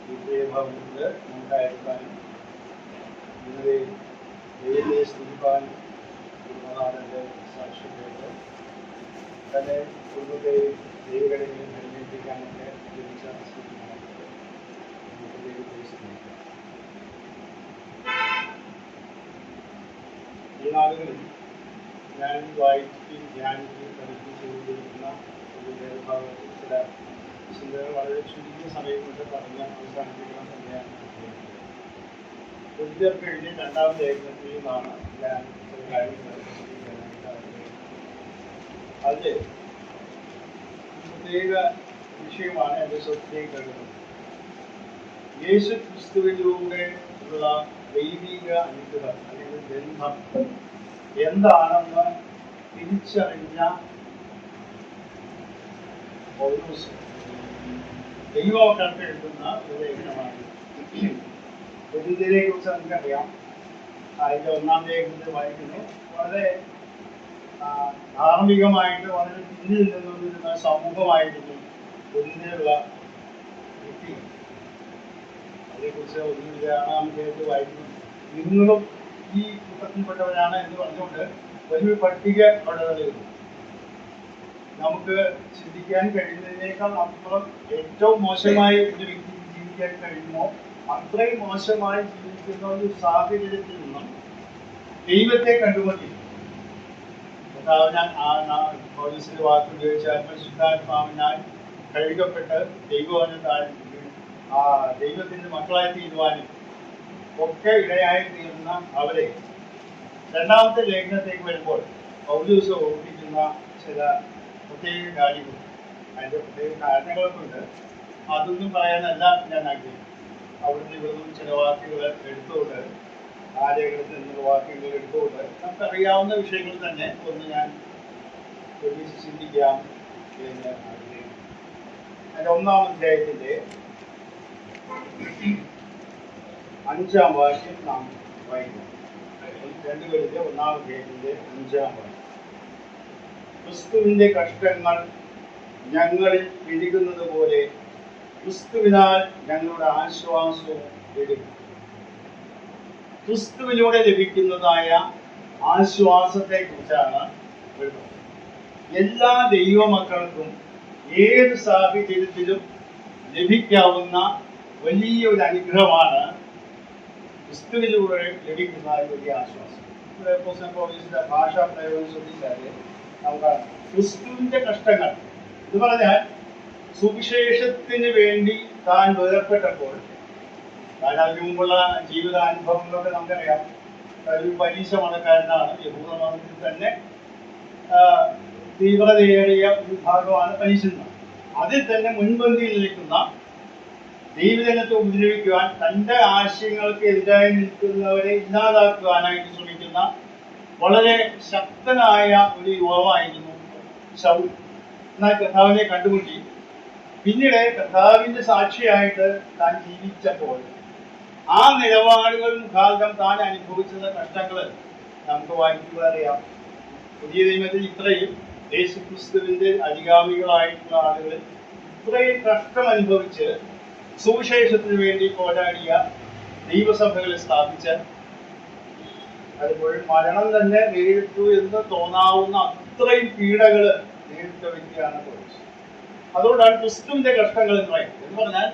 വിജയഭവനത്തിൽ നമുക്കായിരിക്കാനും ഇന്നലെ ദൈവത്തെ സ്തുതിപ്പാനും കുടുംബനാഥൻ്റെ സാക്ഷ്യം കേട്ട് തന്നെ കുടുംബത്തെ ദൈവകടയിൽ പരിഗണിപ്പിക്കാനൊക്കെ ലഭിച്ച നമുക്ക് ദൈവത്തെ സ്തുതിക്കാം. ഈ നാളുകളിൽ ഞാൻ വായിക്കുകയും ധ്യാനിക്കുകയും പഠിപ്പിച്ചുകൊണ്ടിരിക്കുന്ന ഒരു വേദഭാഗത്തിൽ ചില ചിന്തകൾ വളരെ ചുരുങ്ങിയ സമയം കൊണ്ട് പറഞ്ഞ് അവസാനിപ്പിക്കണം തന്നെയാണ് ബുദ്ധർക്ക് എഴുതിയ രണ്ടാമത്തെ ലേഖനത്തിൽ നിന്നാണ് ഞാൻ ചില കാര്യങ്ങൾ പഠിപ്പിക്കാനായിട്ട് ആഗ്രഹിക്കുന്നത്. അതിൽ പ്രത്യേക വിഷയമാണ് എൻ്റെ ശ്രദ്ധയിൽ കരുതുന്നത്. യേശു ക്രിസ്തുവിലൂടെ ഉള്ള ദൈവിക അനുഗ്രഹം അല്ലെങ്കിൽ ബന്ധം എന്താണെന്ന് തിരിച്ചറിഞ്ഞ പൗലോസ് ദൈവമക്കൾക്ക് എഴുതുന്ന ഒരു ലേഖനമാണ്. കൊരിന്ത്യരെ കുറിച്ച് നമുക്കറിയാം. അതിൻ്റെ ഒന്നാം ലേഖനത്തിൽ വായിക്കുന്നു. വളരെ ധാർമ്മികമായിട്ട് വളരെ പിന്നിൽ നിന്നിരുന്ന സമൂഹമായിരുന്നു കൊരിന്ത്യയിലുള്ള വ്യക്തികൾ. അതേക്കുറിച്ച് ഒന്നുമില്ല ആറാം അധ്യായത്തിൽ വായിക്കുന്നു. നിങ്ങളും ഈ കൂട്ടത്തിൽപ്പെട്ടവരാണ് എന്ന് പറഞ്ഞുകൊണ്ട് വലിയ പട്ടിക അവിടെ നൽകുന്നു. നമുക്ക് ചിന്തിക്കാൻ കഴിയുന്നതിനേക്കാൾ അപ്പുറം ഏറ്റവും മോശമായി ഒരു വ്യക്തിക്ക് ജീവിക്കാൻ കഴിയുമോ അത്രയും മോശമായി ജീവിക്കുന്ന ഒരു സാഹചര്യത്തിൽ നിന്നും ദൈവത്തെ കണ്ടുകൊണ്ടിരിക്കും. ഞാൻ പോലീസിന്റെ വാക്ക് ഉപയോഗിച്ചാൽ പരിശുദ്ധാത്മാവിനാൽ കഴുകപ്പെട്ട് ദൈവവചനത്താൽ ദൈവത്തിന്റെ മക്കളായി തീരുവാനും ഒക്കെ ഇടയായി തീരുന്ന അവരെ രണ്ടാമത്തെ ലേഖനത്തേക്ക് വരുമ്പോൾ പൗലോസ് ഓർമ്മിപ്പിക്കുന്ന ചില പ്രത്യേക കാര്യങ്ങൾ, അതിൻ്റെ പ്രത്യേക കാരണങ്ങളൊക്കെ അതൊന്നും പറയാനല്ല ഞാൻ ആഗ്രഹിക്കുന്നു. അവിടുന്ന് ഇവിടുന്ന് ചില വാക്കുകൾ എടുത്തുകൊണ്ട് ആ ലേഖനത്തിൽ നിന്നുള്ള വാക്കുകൾ എടുത്തുകൊണ്ട് നമുക്കറിയാവുന്ന വിഷയങ്ങൾ തന്നെ ഒന്ന് ഞാൻ ഒരുമിച്ച് ചിന്തിക്കാം എന്ന് ആഗ്രഹിക്കുന്നു. അതിൻ്റെ ഒന്നാം അധ്യായത്തിൻ്റെ 5-ാം വാക്യം നാം വായിക്കണം. 2 കൊരിന്ത്യർ 1-ാം അധ്യായത്തിൻ്റെ 5-ാം വാക്യം. ക്രിസ്തുവിൻ്റെ കഷ്ടങ്ങൾ ഞങ്ങളിൽ പെരുകുന്നത് പോലെ ക്രിസ്തുവിനാൽ ഞങ്ങളുടെ ആശ്വാസവും പെരുകും. ക്രിസ്തുവിലൂടെ ലഭിക്കുന്നതായ ആശ്വാസത്തെ കുറിച്ചാണ് എഴുതുന്നത്. എല്ലാ ദൈവമക്കൾക്കും ഏത് സാഹചര്യത്തിലും ലഭിക്കാവുന്ന വലിയൊരു അനുഗ്രഹമാണ് ക്രിസ്തുവിലൂടെ ലഭിക്കുന്ന വലിയ ആശ്വാസം. ഭാഷാ പ്രയോഗം ശ്രദ്ധിച്ചാല് നമുക്ക് ക്രിസ്തുവിന്റെ കഷ്ടങ്ങൾ എന്ന് പറഞ്ഞാൽ സുവിശേഷത്തിന് വേണ്ടി താൻ വേർപ്പെട്ടപ്പോൾ താൻ അതിനു മുമ്പുള്ള ജീവിതാനുഭവങ്ങളൊക്കെ നമുക്കറിയാം. ഒരു പരീക്ഷ മതക്കാരനാണ്. യഹൂദ മതത്തിൽ തന്നെ തീവ്രതയേറിയ വിഭാഗമാണ് പരീക്ഷന്മാർ. അതിൽ തന്നെ മുൻപന്തിയിൽ നിൽക്കുന്ന ദൈവജനത്തെ ഉപദ്രവിക്കുവാൻ തൻ്റെ ആശയങ്ങൾക്ക് എതിരായി നിൽക്കുന്നവരെ ഇല്ലാതാക്കുവാനായിട്ട് ശ്രമിക്കുന്ന വളരെ ശക്തനായ ഒരു യുവാവായിരുന്നു ശൗൽ. എന്നാൽ കർത്താവിനെ കണ്ടുമുട്ടി പിന്നീട് കർത്താവിന്റെ സാക്ഷിയായിട്ട് താൻ ജീവിച്ചപ്പോൾ ആ നിലപാടുകൾ മുഖാന്തരം താൻ അനുഭവിച്ചുള്ള കഷ്ടങ്ങൾ നമുക്ക് വായിക്കുമ്പോൾ അറിയാം. പുതിയ നിയമത്തിൽ ഇത്രയും യേശുക്രിസ്തുവിന്റെ അനുഗാമികളായിട്ടുള്ള ആളുകൾ ഇത്രയും കഷ്ടം അനുഭവിച്ച് സുവിശേഷത്തിന് വേണ്ടി പോരാടിയ ദൈവസഭകളെ സ്ഥാപിച്ച, അതുപോലെ മരണം തന്നെ നേരിട്ടു എന്ന് തോന്നാവുന്ന അത്രയും പീഡകൾ നേരിട്ട വ്യക്തിയാണ് പൗലോസ്. അതുകൊണ്ടാണ് ക്രിസ്തുവിന്റെ കഷ്ടങ്ങൾ എന്ന് പറയുന്നത്. എന്ന് പറഞ്ഞാൽ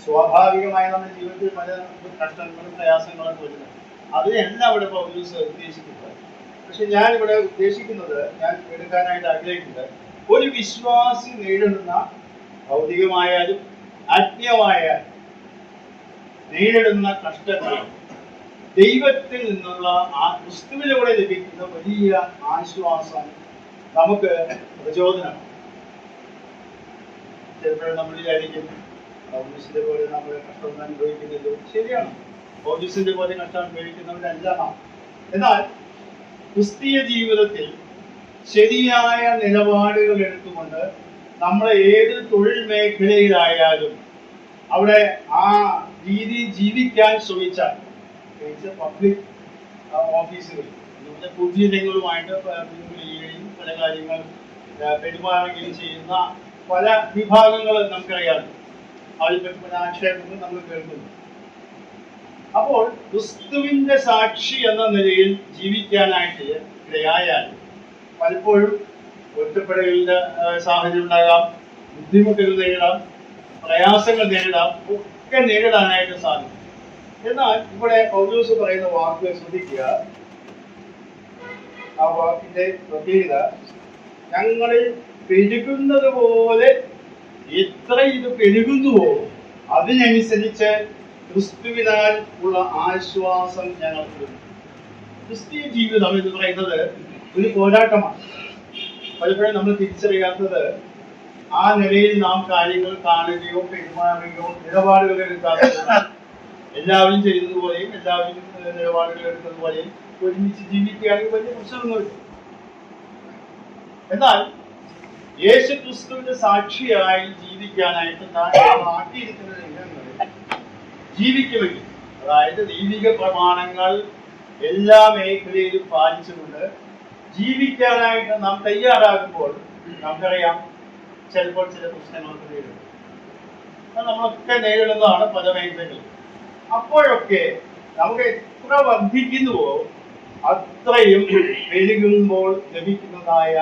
സ്വാഭാവികമായി നമ്മുടെ ജീവിതത്തിൽ പല കഷ്ടങ്ങളും പ്രയാസങ്ങളും വരുന്നത്. അതിനെല്ലാം ഇവിടെ പൗലോസ് ഉദ്ദേശിക്കുന്നത്. പക്ഷെ ഞാൻ ഇവിടെ ഉദ്ദേശിക്കുന്നത്, ഞാൻ എടുക്കാനായിട്ട് ആഗ്രഹിക്കുന്നത്, ഒരു വിശ്വാസി നേരിടുന്ന ഭൗതികമായാലും ആത്മീയമായാലും നേരിടുന്ന കഷ്ടങ്ങൾ ദൈവത്തിൽ നിന്നുള്ള ആ ക്രിസ്തുവിലൂടെ ലഭിക്കുന്ന വലിയ ആശ്വാസം നമുക്ക് പ്രചോദനമാണ്. ചിലപ്പോഴും നമ്മൾ വിചാരിക്കും പൗലോസിന്റെ പോലെ നമ്മൾ കഷ്ടം അനുഭവിക്കുന്നില്ലോ. ശരിയാണ്, പൗലോസിന്റെ പോലെ കഷ്ടം അനുഭവിക്കുന്നവരല്ല നാം. എന്നാൽ ക്രിസ്തീയ ജീവിതത്തിൽ ശരിയായ നിലപാടുകൾ എടുത്തുകൊണ്ട് നമ്മളെ ഏത് തൊഴിൽ മേഖലയിലായാലും അവിടെ ആ രീതി ജീവിക്കാൻ ശ്രമിച്ചാൽ, പബ്ലിക് ഓഫീസുകൾ പൊതുജനങ്ങളുമായിട്ട് പല കാര്യങ്ങൾ പെരുമാറുകയും ചെയ്യുന്ന പല വിഭാഗങ്ങൾ നമുക്കറിയാം. അതിൽപ്പെട്ട പല ആക്ഷേപങ്ങൾ നമ്മൾ കേൾക്കുന്നു. അപ്പോൾ ക്രിസ്തുവിന്റെ സാക്ഷി എന്ന നിലയിൽ ജീവിക്കാനായിട്ട് ഇടയായാൽ പലപ്പോഴും ഒറ്റപ്പെടലിന്റെ സാഹചര്യം ഉണ്ടാകാം, ബുദ്ധിമുട്ടുകൾ നേരിടാം, പ്രയാസങ്ങൾ നേരിടാം, ഒക്കെ നേരിടാനായിട്ട് സാധിക്കും. എന്നാൽ ഇവിടെ പൗലോസ് പറയുന്ന വാക്ക് ശ്രദ്ധിക്കുക. ആ വാക്കിന്റെ പ്രത്യേകത, ഞങ്ങളിൽ പെരുകുന്നത് പോലെ എത്ര ഇത് പെരുകുന്നുവോ അതിനനുസരിച്ച് ക്രിസ്തുവിനാൽ ഉള്ള ആശ്വാസം ഞങ്ങൾക്ക്. ക്രിസ്തീയ ജീവിതം എന്ന് പറയുന്നത് ഒരു പോരാട്ടമാണ്. പലപ്പോഴും നമ്മൾ തിരിച്ചറിയാത്തത് ആ നിലയിൽ നാം കാര്യങ്ങൾ കാണുകയോ പെരുമാറുകയോ നിലപാടുകൾ എടുക്കാത്തതാണ്. എല്ലാവരും ചെയ്യുന്നതുപോലെയും എല്ലാവരും നിലപാടുകൾ എടുക്കുന്നതുപോലെയും ഒരുമിച്ച് ജീവിക്കുകയാണെങ്കിൽ വലിയ പ്രശ്നമൊന്നുമില്ല. എന്നാൽ യേശു ക്രിസ്തുവിന്റെ സാക്ഷിയായി ജീവിക്കാനായിട്ട് ആക്കിയിരിക്കുന്ന രംഗങ്ങളിൽ ജീവിക്കുമെങ്കിൽ, അതായത് ദൈവിക പ്രമാണങ്ങൾ എല്ലാ മേഖലയിലും പാലിച്ചുകൊണ്ട് ജീവിക്കാനായിട്ട് നാം തയ്യാറാകുമ്പോൾ നമുക്കറിയാം ചിലപ്പോൾ ചില പ്രശ്നങ്ങളൊക്കെ നേരിടും. നമ്മളൊക്കെ നേരിടുന്നതാണ് പല മേഖലകളിൽ. അപ്പോഴൊക്കെ നമുക്ക് എത്ര വർദ്ധിക്കുന്നുവോ അത്രയും പെരുകുമ്പോൾ ലഭിക്കുന്നതായ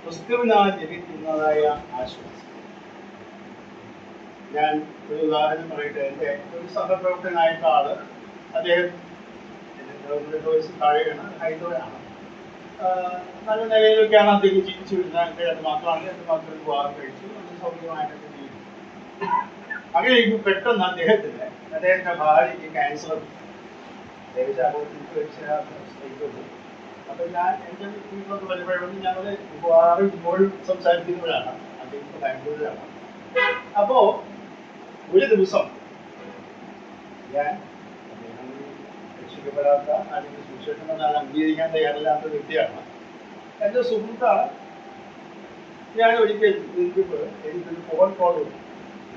ക്രിസ്തുവിനാൽ ലഭിക്കുന്നതായ ആശ്വാസം. ഞാൻ ഒരു ഉദാഹരണം പറയട്ടെ. എൻ്റെ ഒരു സഹപ്രവർത്തകനായ ആള്, അദ്ദേഹം 2 വയസ്സ് താഴെയാണ്, ഹൈന്ദവനാണ്. നല്ല നിലയിലൊക്കെയാണ് അദ്ദേഹം ജീവിച്ചു വരുന്നത്. എൻ്റെ 2 മക്കളാണ്. 2 മക്കൾ വിവാഹം കഴിച്ചു, നല്ല സൗകര്യമായിട്ടൊക്കെ ജീവിച്ചു. അങ്ങനെ എനിക്ക് പെട്ടെന്ന് അദ്ദേഹത്തിന്റെ ഭാര്യയ്ക്ക് ക്യാൻസർ. അപ്പൊ ഞാൻ എന്റെ വീട്ടിലൊക്കെ വരുമ്പോഴും ഞങ്ങൾ മിക്കവാറും ഇപ്പോഴും സംസാരിക്കുന്നവരാണ്. അദ്ദേഹം ബാംഗ്ലൂരിലാണ്. അപ്പോ ഒരു ദിവസം ഞാൻ രക്ഷിക്കപ്പെടാത്ത അല്ലെങ്കിൽ സുശേഷം എന്നാൽ അംഗീകരിക്കാൻ തയ്യാറില്ലാത്ത വ്യക്തിയാണ്. എന്റെ സുഹൃത്താണ്. ഞാൻ ഒരിക്കൽ എനിക്കൊരു ഫോൺ കോൾ വന്നു.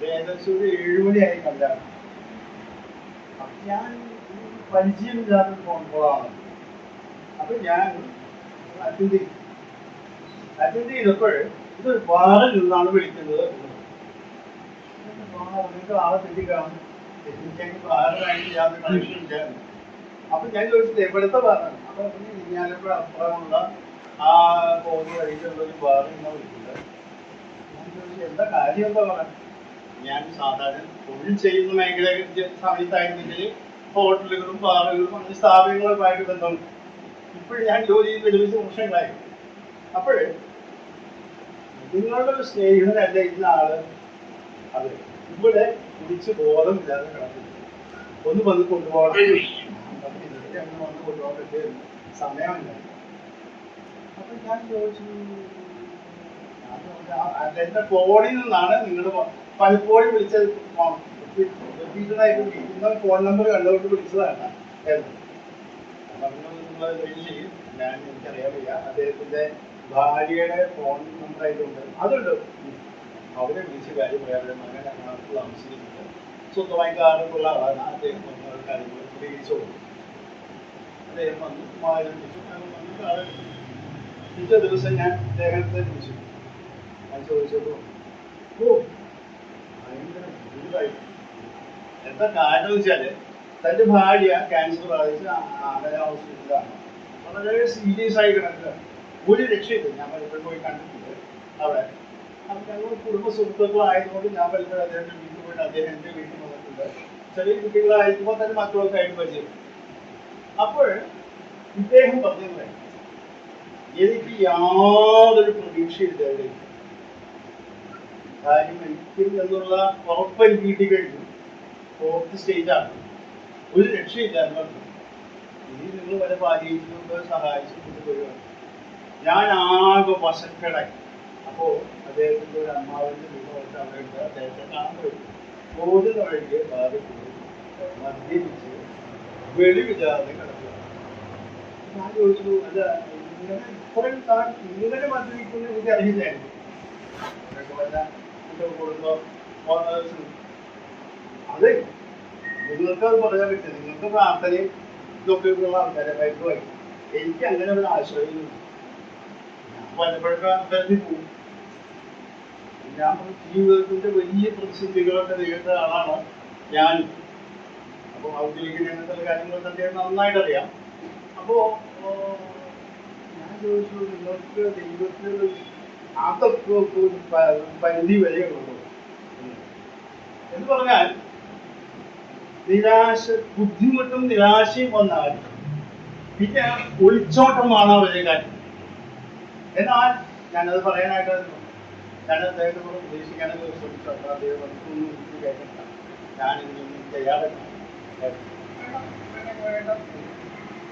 ഏകദേശം ഒരു 7 മണിയായി കണ്ടാണ്. അപ്പൊ ഞാൻ പരിചയമില്ലാത്ത ഫോൺ കോളാണ്. അപ്പൊ ഞാൻ അറ്റൻഡ് ചെയ്തപ്പോൾ ഇതൊരു ബാറിൽ നിന്നാണ് വിളിക്കുന്നത്. നിങ്ങൾക്ക് ആളെ തെറ്റി കാണും, എനിക്ക് ബാറുമായിട്ട് യാതൊരു കണക്ഷൻ ഇല്ലായിരുന്നു. അപ്പൊ ഞാൻ ചോദിച്ചത് എവിടുത്തെ ബാറാണ്? അപ്പൊ ഞാനിപ്പോൾ അപ്പുറമുള്ള ആ പോകുന്ന വഴിക്കുള്ള ഒരു ബാറിൽ നിന്നാണ് വിളിക്കുന്നത്. ഞാൻ ചോദിച്ചു എന്താ കാര്യം എന്താ പറയാൻ? ഞാൻ സാധാരണ തൊഴിൽ ചെയ്യുന്ന മേഖല സമയത്തായിരുന്നെങ്കിൽ ഹോട്ടലുകളും ബാറുകളും അങ്ങനെ സ്ഥാപനങ്ങളുമായിട്ട് ബന്ധമുണ്ട്. ഇപ്പോഴും ഞാൻ ജോലി ചെയ്ത് 20 വർഷങ്ങളായി. അപ്പോൾ നിങ്ങളുടെ ഒരു സ്നേഹിതനല്ല ഇന്ന ആള്, അത് ഇവിടെ കുടിച്ച് ബോധമില്ലാതെ കിടക്കുന്നു, ഒന്ന് വന്ന് കൊണ്ടുപോകണം. ഇതൊക്കെ അങ്ങനെ വന്ന് കൊണ്ടുപോകാൻ പറ്റിയ സമയമില്ല. അപ്പൊ ഞാൻ ചോദിച്ചു, എന്റെ ഫോണിൽ നിന്നാണ് നിങ്ങൾ പലപ്പോഴും വിളിച്ചത്, റിപ്പീറ്റഡായിട്ട് വിളിക്കുന്ന ഫോൺ നമ്പർ കണ്ടുകൊണ്ട് വിളിച്ചതാണ്. ഞാൻ എനിക്കറിയാൻ വയ്യ, അദ്ദേഹത്തിന്റെ ഭാര്യയുടെ ഫോൺ നമ്പർ ആയിട്ടുണ്ട്, അതുണ്ട്. അവരെ വിളിച്ച് കാര്യം പറയാതെ മകൻ എറണാകുളത്ത് താമസിക്കുന്നുണ്ട്, സ്വന്തമായി കാറുള്ള ആളാണ്. അദ്ദേഹം വന്ന കാര്യങ്ങൾ വിളിച്ചു കൊടുത്തു. അദ്ദേഹം വന്ന് മകനെ വിളിച്ചു. വന്ന് കാറ് പിറ്റേ ദിവസം ഞാൻ അദ്ദേഹത്തെ വിളിച്ചു. ഞാൻ ചോദിച്ചപ്പോ ഭയങ്കര ബുദ്ധിമുട്ടായി. എന്താ കാരണം വെച്ചാല് തന്റെ ഭാര്യ ക്യാൻസർ ബാധിച്ച് ആലയ ഹോസ്പിറ്റലിലാണ്. വളരെ സീരിയസ് ആയി കിടക്കുക, ഒരു രക്ഷയില്ല. ഞാൻ പലപ്പോഴും പോയി കണ്ടിട്ടുണ്ട് അവിടെ. അപ്പൊ ഞങ്ങൾ കുടുംബ സുഹൃത്തുക്കളായതുകൊണ്ട് ഞാൻ പലപ്പോഴും അദ്ദേഹത്തിന്റെ വീട്ടിൽ പോയിട്ട് അദ്ദേഹം എന്റെ വീട്ടിൽ വന്നിട്ടുണ്ട്. ചെറിയ കുട്ടികളായിരിക്കുമ്പോൾ തന്നെ മക്കളൊക്കെ ആയിട്ട് പരിചയം. അപ്പോൾ ഇദ്ദേഹം പറഞ്ഞത് എനിക്ക് യാതൊരു പ്രതീക്ഷയില്ല അവിടെ. കാര്യം എനിക്ക് എന്നുള്ള ഉറപ്പ് എനിക്ക് കിട്ടിക്കഴിഞ്ഞു. 4th സ്റ്റേജാണ്, ഒരു രക്ഷയില്ല എന്ന് പറഞ്ഞു. ഇനി നിങ്ങൾ വരെ പാലിയേറ്റീവ് സഹായിച്ചു കൊണ്ടുപോവുകയാണ്. ഞാൻ ആകെ വശക്കടായി. അപ്പോ അദ്ദേഹത്തിന്റെ ഒരു അമ്മാവിന്റെ വീട് അവിടെ ഉണ്ട്. അദ്ദേഹത്തെ കാണാൻ പോയി. പോകുന്ന വഴിക്ക് ഭാര്യ മദ്യപിച്ച് വെളിവില്ലാതെ കിടക്കുക. ഞാൻ ചോദിച്ചു, അല്ല ഇങ്ങനെ ഇത്രയും താൻ ഇങ്ങനെ മദ്യപിക്കുന്ന എനിക്ക് അറിയില്ലായിരുന്നു. കൂടുമ്പോ അതെ, നിങ്ങൾക്കത് പറയാൻ പറ്റില്ല. നിങ്ങൾക്ക് പ്രാർത്ഥനയും ഇതൊക്കെ ഉള്ള ആൾക്കാരെ ഭയങ്കരമായി. എനിക്ക് അങ്ങനെ ഒരു ആശ്രയം. ഞാൻ പലപ്പോഴൊക്കെ അമ്പലത്തിൽ പോകും. ഞാൻ ജീവിതത്തിന്റെ വലിയ പ്രതിസന്ധികളൊക്കെ നേരിട്ട ആളാണ് ഞാൻ. അപ്പോൾ ഔദ്യോഗിക രംഗത്തുള്ള കാര്യങ്ങളൊക്കെ അദ്ദേഹം നന്നായിട്ട് അറിയാം. അപ്പോ ഞാൻ ചോദിച്ചു, നിങ്ങൾക്ക് ദൈവത്തിൽ അതൊക്കെ ഒരു പരിധി വരെയുള്ളൂ എന്ന് പറഞ്ഞാൽ, നിരാശ, ബുദ്ധിമുട്ടും നിരാശയും വന്നാൽ പിന്നെ ഒളിച്ചോട്ടമാണ് അവരെ കാര്യം. എന്നാൽ ഞാനത് പറയാനായിട്ട് ഞാൻ അദ്ദേഹത്തെ കൂടെ ഉപദേശിക്കാനൊക്കെ ശ്രമിച്ചു. അപ്പോൾ അദ്ദേഹം ഒന്നും കേട്ടില്ല, ഞാനിതൊന്നും തയ്യാറല്ല,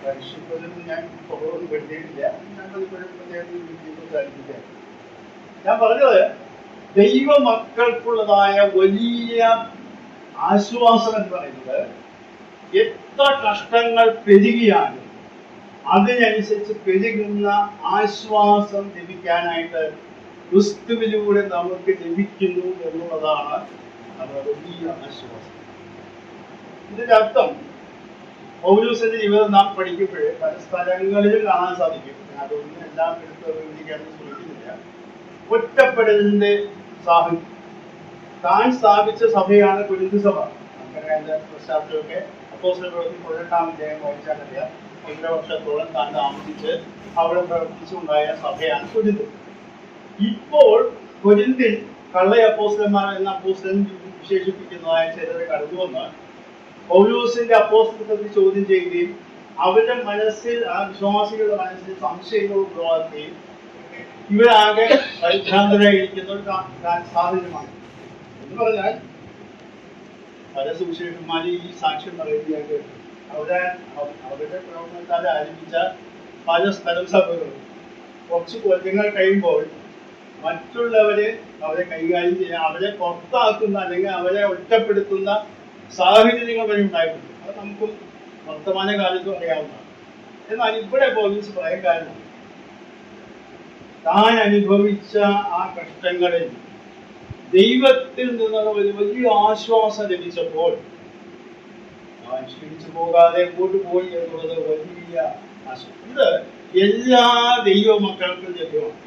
പരിശുദ്ധനും ഞാൻ സ്വഭാവം പെടുത്തിയിട്ടില്ല. ഞാൻ പലപ്പോഴും അദ്ദേഹത്തെ സാധിപ്പിക്കാം. ഞാൻ പറഞ്ഞത്, ദൈവ മക്കൾക്കുള്ളതായ വലിയ ആശ്വാസം എന്ന് പറയുന്നത്, എത്ര കഷ്ടങ്ങൾ പെരുകിയാലും അതിനനുസരിച്ച് പെരുകുന്ന ആശ്വാസം ലഭിക്കാനായിട്ട് ക്രിസ്തുവിലൂടെ നമുക്ക് ലഭിക്കുന്നു എന്നുള്ളതാണ് നമ്മുടെ വലിയ ആശ്വാസം. ഇതിന്റെ അർത്ഥം, പൗലോസിന്റെ ജീവിതം നാം പഠിക്കുമ്പോഴേ പല സ്ഥലങ്ങളിൽ കാണാൻ സാധിക്കും. അതൊന്നും എല്ലാം എടുത്ത് വിവരിക്കാൻ ശ്രമിക്കുന്നില്ല. ഒറ്റപ്പെടലിന്റെ സാഹചര്യം. താൻ സ്ഥാപിച്ച സഭയാണ് കൊരിന്ത് സഭ. നമുക്കറിയാം അതിന്റെ പശ്ചാത്തലമൊക്കെ. അപ്പോസ്തല പ്രവൃത്തി 18-ാം അധ്യായം വായിച്ചാൽ അറിയാം. 1.5 വർഷത്തോളം താൻ താമസിച്ച് അവിടെ പ്രവർത്തിച്ചുണ്ടായ സഭയാണ് കൊരിന്ത്. ഇപ്പോൾ കൊരിന്തിൽ കള്ള അപ്പോസ്തലന്മാർ എന്ന അപ്പോസ്തലൻ വിശേഷിപ്പിക്കുന്നതായ ചിലരെ കടന്നുവന്ന് പൗലോസിന്റെ അപ്പോസ്തലത്വത്തെ ചോദ്യം ചെയ്യുകയും അവരുടെ മനസ്സിൽ, ആ വിശ്വാസികളുടെ മനസ്സിൽ സംശയങ്ങൾ ഉളവാക്കുകയും ഇവരാകെ പരിഭ്രാന്തരായിരിക്കുന്ന ഒരു സാഹചര്യമാണ്. എന്ന് പറഞ്ഞാൽ, പല സുവിശേഷന്മാരും ഈ സാക്ഷ്യം പറയുകയായിട്ട് അവരുടെ പ്രവർത്തനത്താൽ ആരംഭിച്ച പല സ്ഥലം സഭകളും കുറച്ച് കൊല്ലങ്ങൾ കഴിയുമ്പോൾ മറ്റുള്ളവരെ അവരെ കൈകാര്യം ചെയ്യാൻ, അവരെ പുറത്താക്കുന്ന അല്ലെങ്കിൽ അവരെ ഒറ്റപ്പെടുത്തുന്ന സാഹചര്യങ്ങൾ വരെ ഉണ്ടായിട്ടുണ്ട്. അത് നമുക്കും വർത്തമാന കാലത്തും അറിയാവുന്നതാണ്. എന്നാൽ ഇവിടെ പോലീസ് പറയാൻ കാരണം, താൻ അനുഭവിച്ച ആ കഷ്ടങ്ങളിൽ ദൈവത്തിൽ നിന്നുള്ള ഒരു വലിയ ആശ്വാസം ലഭിച്ചപ്പോൾ താൻ ക്ഷണിച്ചു പോകാതെ മുമ്പോട്ട് പോയി എന്നുള്ളത് വലിയ ആശ്വാസം. ഇത് എല്ലാ ദൈവ മക്കൾക്കും ലഭ്യമാണ്.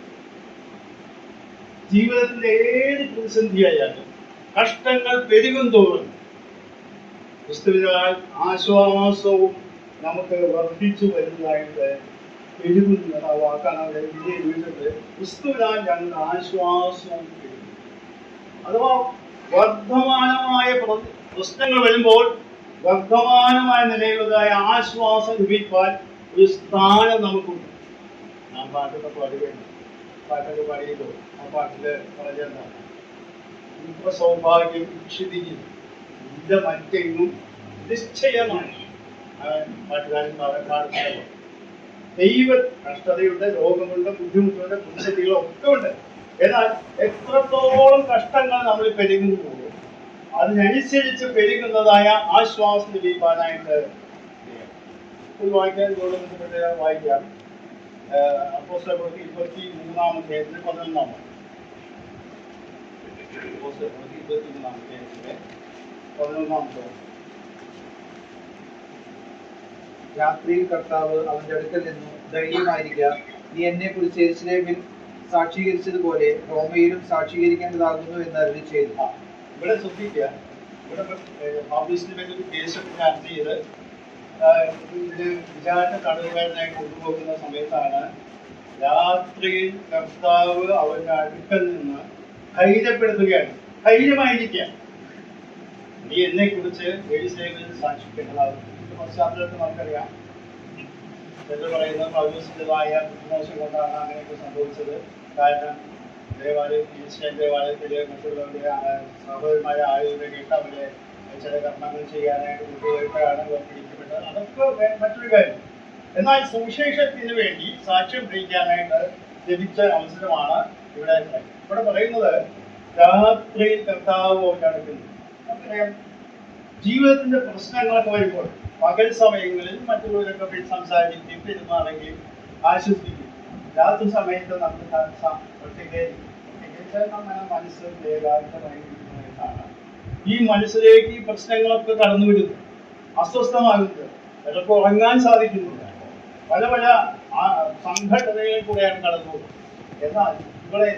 ജീവിതത്തിന്റെ ഏത് പ്രതിസന്ധിയായാലും കഷ്ടങ്ങൾ പെരുകും തോറും ക്രിസ്തുവിനാൽ ആശ്വാസവും നമുക്ക് വർദ്ധിച്ചു വരുന്നതായിട്ട് പെരുകുന്ന ആ വാക്കാണ് അവിടെ എഴുതിയത്. ക്രിസ്തുവിനാൽ ഞങ്ങൾ ആശ്വാസവും പെരുകും. അഥവാ വർദ്ധമാനമായ പ്രശ്നങ്ങൾ വരുമ്പോൾ വർദ്ധമാനമായ നിലയിലുള്ളതായ ആശ്വാസം ലഭിക്കാൻ ഒരു സ്ഥാനം നമുക്കുണ്ട്. നാം പാട്ടൊക്കെ പാടുകയാണ്, പാട്ടൊക്കെ പാടിയല്ലോ. ആ പാട്ടില് പറഞ്ഞെന്താണ്, ഇപ്പൊ സൗഭാഗ്യം ഇക്ഷിതിരിക്കും ഇല്ല മറ്റെങ്ങും നിശ്ചയമാണ്. പാട്ടുകാരൻ പാടുന്നത് ദൈവ കഷ്ടതയുണ്ട്, രോഗമുണ്ട്, ബുദ്ധിമുട്ടുണ്ട്, പ്രതിസന്ധികളൊക്കെ ഉണ്ട്. എന്നാൽ എത്രത്തോളം കഷ്ടങ്ങൾ നമ്മൾ പെരുകുന്നു അതിനനുസരിച്ച് പെരുകുന്നതായ ആശ്വാസം ലഭിക്കാനായിട്ട് വായിക്കാൻ വായിക്കാം. അപ്പോസ്തല പ്രവൃത്തി 23-ാം അധ്യായത്തിന്റെ 11-ാം വാക്യം. അപ്പോസ്തല പ്രവൃത്തി 23-ാം അധ്യായത്തിന്റെ 11-ാം വാക്യം. രാത്രിയിൽ കർത്താവ് അവന്റെ അടുക്കൽ നിന്നു, ധൈര്യമായിരിക്കുക, നീ എന്നെ കുറിച്ച് യെരൂശലേമിൽ സാക്ഷീകരിച്ചതുപോലെ റോമയിലും സാക്ഷീകരിക്കേണ്ടതാകുന്നു എന്ന് അരുളി ചെയ്തു. ഇവിടെ ശ്രദ്ധിക്കുക, ഇവിടെ പൗലോസിനെ ഒരു കേസൊക്കെ ചർച്ച ചെയ്ത് വിചാരണ തടവുകാരനായി കൊണ്ടുപോകുന്ന സമയത്താണ് രാത്രിയിൽ കർത്താവ് അവന്റെ അടുക്കൽ നിന്ന് ധൈര്യപ്പെടുത്തുകയാണ്. ധൈര്യമായിരിക്കുക, നീ എന്നെ കുറിച്ച് യെരൂശലേമിൽ സാക്ഷിക്കേണ്ടതാകും. പശ്ചാത്തലത്തിൽ നമുക്കറിയാം. എന്ന് പറയുന്നത് പൗലോസിൻ്റെതായ ബുദ്ധിമോശം കൊണ്ടാണ് അങ്ങനെയൊക്കെ സംഭവിച്ചത്. കാരണം യെരൂശലേം ദേവാലയത്തില് മറ്റുള്ളവരുടെ സഹോദരന്മാരെ ആളുകളെ കേട്ട് അവരെ ചില കർമ്മങ്ങൾ ചെയ്യാനായിട്ട് കൊണ്ടുപോയപ്പോഴാണ് അവർ പിടിക്കപ്പെട്ടത്. അതൊക്കെ മറ്റൊരു കാര്യം. എന്നാൽ സുവിശേഷത്തിന് വേണ്ടി സാക്ഷ്യം വഹിക്കാനായിട്ട് ലഭിച്ച അവസരമാണ് ഇവിടെ പറയുന്നത്. രാത്രിയിൽ കർത്താവ് നടക്കുന്നു. നമുക്കറിയാം, ജീവിതത്തിന്റെ പ്രശ്നങ്ങളൊക്കെ വരുമ്പോൾ പകൽ സമയങ്ങളിൽ മറ്റുള്ളവരൊക്കെ പോയി സംസാരിക്കുകയും പെരുമാറുകയും ആശ്വസിപ്പിക്കും. രാത്രി സമയത്ത് നമുക്ക് നമ്മുടെ മനസ്സ് ഏകാഗ്രമായിരിക്കുന്നതാണ്. ഈ മനസ്സിലേക്ക് ഈ പ്രശ്നങ്ങളൊക്കെ കടന്നു വരുന്നു, അസ്വസ്ഥമാകുന്നത്, ചിലപ്പോൾ ഉറങ്ങാൻ സാധിക്കുന്നില്ല, പല പല സംഘടനകളിൽ കൂടെയാണ് കടന്നു പോകുന്നത്. എന്നാൽ ഇവിടെ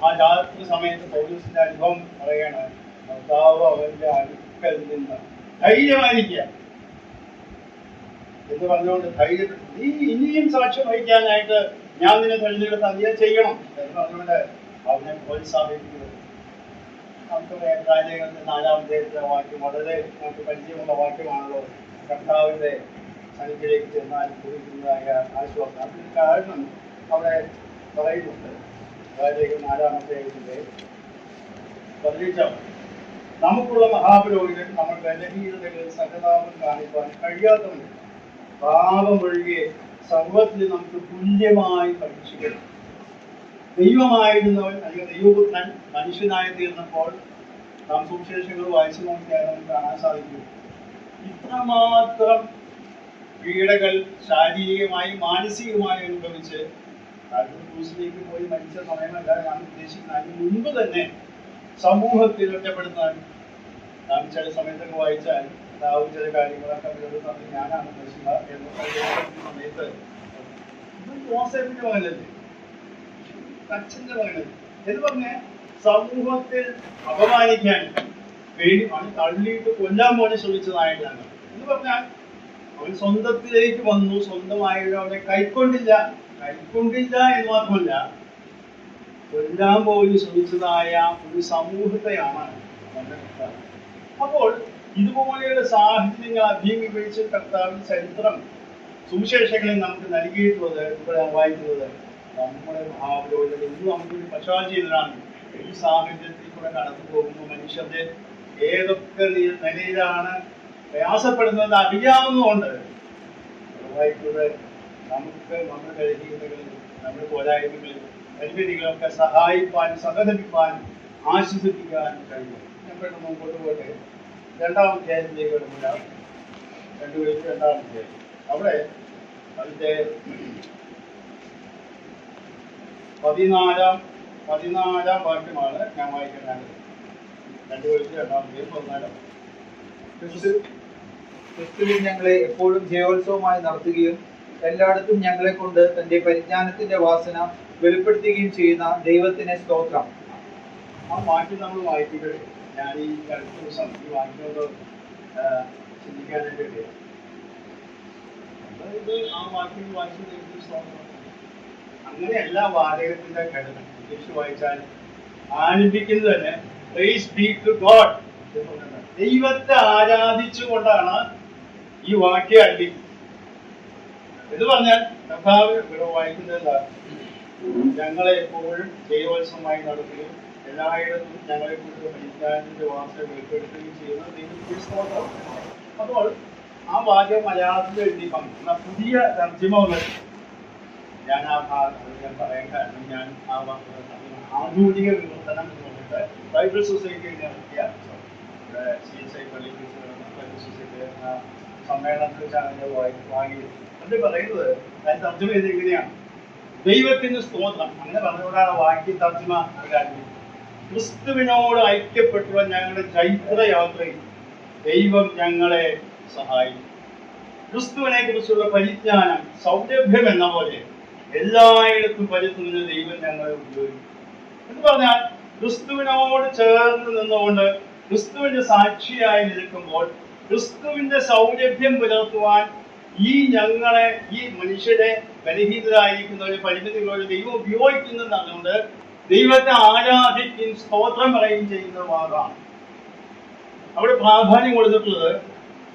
ആ രാത്രി സമയത്ത് പൗലോസിന്റെ അനുഭവം പറയാണ്, കർത്താവ് അവന്റെ അടുക്കൽ നിന്ന് ധൈര്യമായിരിക്കുക എന്ന് പറഞ്ഞുകൊണ്ട് ധൈര്യത്തിൽ നീ ഇനിയും സാക്ഷ്യം വഹിക്കാനായിട്ട് ഞാൻ നിന്നെ തെരഞ്ഞെടുത്ത് നീ ചെയ്യണം എന്ന് പറഞ്ഞുകൊണ്ട് അവനെ പ്രോത്സാഹിപ്പിക്കുന്നത്. നമുക്ക് കാര്യങ്ങളുടെ 4-ാമത്തെ വാക്യം വളരെ നമുക്ക് പരിചയമുള്ള വാക്യമാണല്ലോ. കർത്താവിന്റെ സന്നിധിയിലേക്ക് ചെന്നാൽ ലഭിക്കുന്നതായ ആശ്വാസം. അതിന് കാരണം അവിടെ പറയുന്നുണ്ട്. അതായത് 4-ാമത്തെ 15 നമുക്കുള്ള മഹാപുരോഹിതൻ നമ്മൾ ബലഹീനതകളിൽ സഹതാപം കാണിക്കാൻ കഴിയാത്തവന് പാപമൊഴികെ സർവത്തിൽ നമുക്ക് തുല്യമായി പരീക്ഷിക്കണം. ദൈവമായിരുന്നവൻ അല്ലെങ്കിൽ ദൈവപുത്രൻ മനുഷ്യനായി തീർന്നപ്പോൾ നാം സുവിശേഷങ്ങൾ വായിച്ചു നോക്കിയാൽ നമുക്ക് കാണാൻ സാധിക്കും. ഇത്രമാത്രം പീഡകൾ ശാരീരികമായി മാനസികമായി അനുഭവിച്ച് ക്രൂസിലേക്ക് പോയി മരിച്ച സമയമല്ല ഞാൻ ഉദ്ദേശിക്കുന്നത്. അതിന് മുൻപ് തന്നെ സമൂഹത്തിൽ ഒറ്റപ്പെടുത്താൻ നാം ചില സമയത്തൊക്കെ വായിച്ചാൽ ചില കാര്യങ്ങളൊക്കെ പറഞ്ഞ് ഞാനാണ് പ്രശ്ന എന്ന സമയത്ത് ജോസഫിന്റെ മകനല്ലേ, അച്ഛന്റെ മകനല്ലേ എന്ന് പറഞ്ഞ് സമൂഹത്തിൽ അപമാനിക്കാൻ വേണ്ടി അവൻ തള്ളിയിട്ട് കൊല്ലാൻ പോലെ ശ്രമിച്ചതായിട്ടാണ്. എന്ന് പറഞ്ഞാൽ അവൻ സ്വന്തത്തിലേക്ക് വന്നു, സ്വന്തമായിട്ട് അവനെ കൈക്കൊണ്ടില്ല എന്ന് മാത്രമല്ല കൊല്ലാൻ പോലും ശ്രമിച്ചതായ ഒരു സമൂഹത്തെയാണ് അവന്റെ കർത്താവ്. അപ്പോൾ ഇതുപോലെയുള്ള സാഹചര്യങ്ങൾ അഭിമുഖീകരിച്ച് കർത്താവിന്റെ ചരിത്രം സുവിശേഷങ്ങളിൽ നമുക്ക് നൽകിയിട്ടുള്ളത് ഇവിടെ വായിക്കുന്നത് നമ്മുടെ മഹാപുരോഹിതൻ ഇന്ന് നമുക്കൊരു പശ്ചാത്തലമാണ്. ഈ സാഹചര്യത്തിൽ കൂടെ കടന്നു പോകുന്ന മനുഷ്യന്റെ ഏതൊക്കെ നിലയിലാണ് പ്രയാസപ്പെടുന്നത് അറിയാവുന്നതുകൊണ്ട് വായിക്കുന്നത് നമുക്ക് നമ്മുടെ ബലഹീനതകളിൽ നമ്മുടെ പോരായ്മകളിൽ പരിമിതികളൊക്കെ സഹായിപ്പാൻ, സഹതപിപ്പാൻ, ആശ്വസിപ്പിക്കാൻ കഴിയും. ഞാൻ പെട്ടെന്ന് മുമ്പോട്ട് പോട്ടെ. 2-ാം അധ്യായത്തിലേക്ക് വരുന്നില്ല. 2:2 അധ്യായം. അവിടെ അതിന്റെ 14-ാം വാക്യമാണ് ഞാൻ വായിക്കുന്നത്. 2:2 അധ്യായം 14. ക്രിസ്തുവിൽ ഞങ്ങളെ എപ്പോഴും ജയോത്സവമായി നടത്തുകയും എല്ലായിടത്തും ഞങ്ങളെ കൊണ്ട് തന്റെ പരിജ്ഞാനത്തിന്റെ വാസന വെളിപ്പെടുത്തുകയും ചെയ്യുന്ന ദൈവത്തിന് സ്തോത്രം. ആ വാക്യം നമ്മൾ വായിക്കുന്നത് ഞാൻ ഈ അടുത്ത ദിവസം ഈ വാക്യമൊന്ന് ചിന്തിക്കാനായിട്ട് അതായത് ആ വാക്യം വായിച്ചത് അങ്ങനെ എല്ലാ വാചകത്തിന്റെ ഘടന ഇംഗ്ലീഷ് വായിച്ചാൽ ആരംഭിക്കുന്നത് തന്നെ പ്രൈസ് ബി ടു ഗോഡ്, ദൈവത്തെ ആരാധിച്ചുകൊണ്ടാണ് ഈ വാക്യം ആരംഭിക്കുന്നത്. എന്ന് പറഞ്ഞാൽ കർത്താവ് ഇവിടെ വായിക്കുന്നത് ഞങ്ങളെ എപ്പോഴും ജയോത്സവമായി നടത്തുകയും എല്ലായിടത്തും ഞങ്ങളെ കുറിച്ച് പരിജ്ഞാനത്തിന്റെ വാസന വെളിപ്പെടുത്തുകയും ചെയ്യുന്ന ദൈവത്തിന്റെ സ്തോത്രം. അപ്പോൾ ആ വാക്യം മലയാളത്തിൽ എഴുതിയപ്പം പുതിയ തർജ്ജിമ വന്നത് ഞാൻ ആ ഭാഗം ഞാൻ പറയാൻ കാരണം ഞാൻ ആ ആധുനിക വിവർത്തനം എന്ന് പറഞ്ഞിട്ട് ബൈബിൾ സൊസൈറ്റി നടത്തിയ CSI പള്ളി സൊസൈറ്റി സമ്മേളനത്തിൽ വെച്ചാണ് ഞാൻ വാങ്ങിയത്. അത് പറയുന്നത് അത് തർജ്ജമ ചെയ്ത് എങ്ങനെയാണ് ദൈവത്തിന് സ്തോത്രം. അങ്ങനെ പറഞ്ഞുകൊണ്ടാണ് വാക്യ തർജ്ജമ കാര്യം. ക്രിസ്തുവിനോട് ഐക്യപ്പെട്ടുള്ള ഞങ്ങളുടെ ചൈത്രയാത്രയിൽ ദൈവം ഞങ്ങളെ സഹായിക്കും. ക്രിസ്തുവിനെ കുറിച്ചുള്ള പരിജ്ഞാനം സൗരഭ്യം എന്ന പോലെ എല്ലായിടത്തും പരത്തുന്നതിന് ദൈവം ഞങ്ങളെ ഉപയോഗിക്കും. എന്ന് പറഞ്ഞാൽ ക്രിസ്തുവിനോട് ചേർന്ന് നിന്നുകൊണ്ട് ക്രിസ്തുവിന്റെ സാക്ഷിയായി നിൽക്കുമ്പോൾ ക്രിസ്തുവിന്റെ സൗരഭ്യം പുലർത്തുവാൻ ഈ മനുഷ്യരെ ബലഹീനരായിരിക്കുന്നവരെ പരിമിതികളോട് ദൈവം ഉപയോഗിക്കുന്നതുകൊണ്ട് ദൈവത്തെ ആരാധിക്കുകയും സ്തോത്രം പറയുകയും ചെയ്യുന്നതുമാകാം. അവിടെ പ്രാധാന്യം കൊടുത്തിട്ടുള്ളത്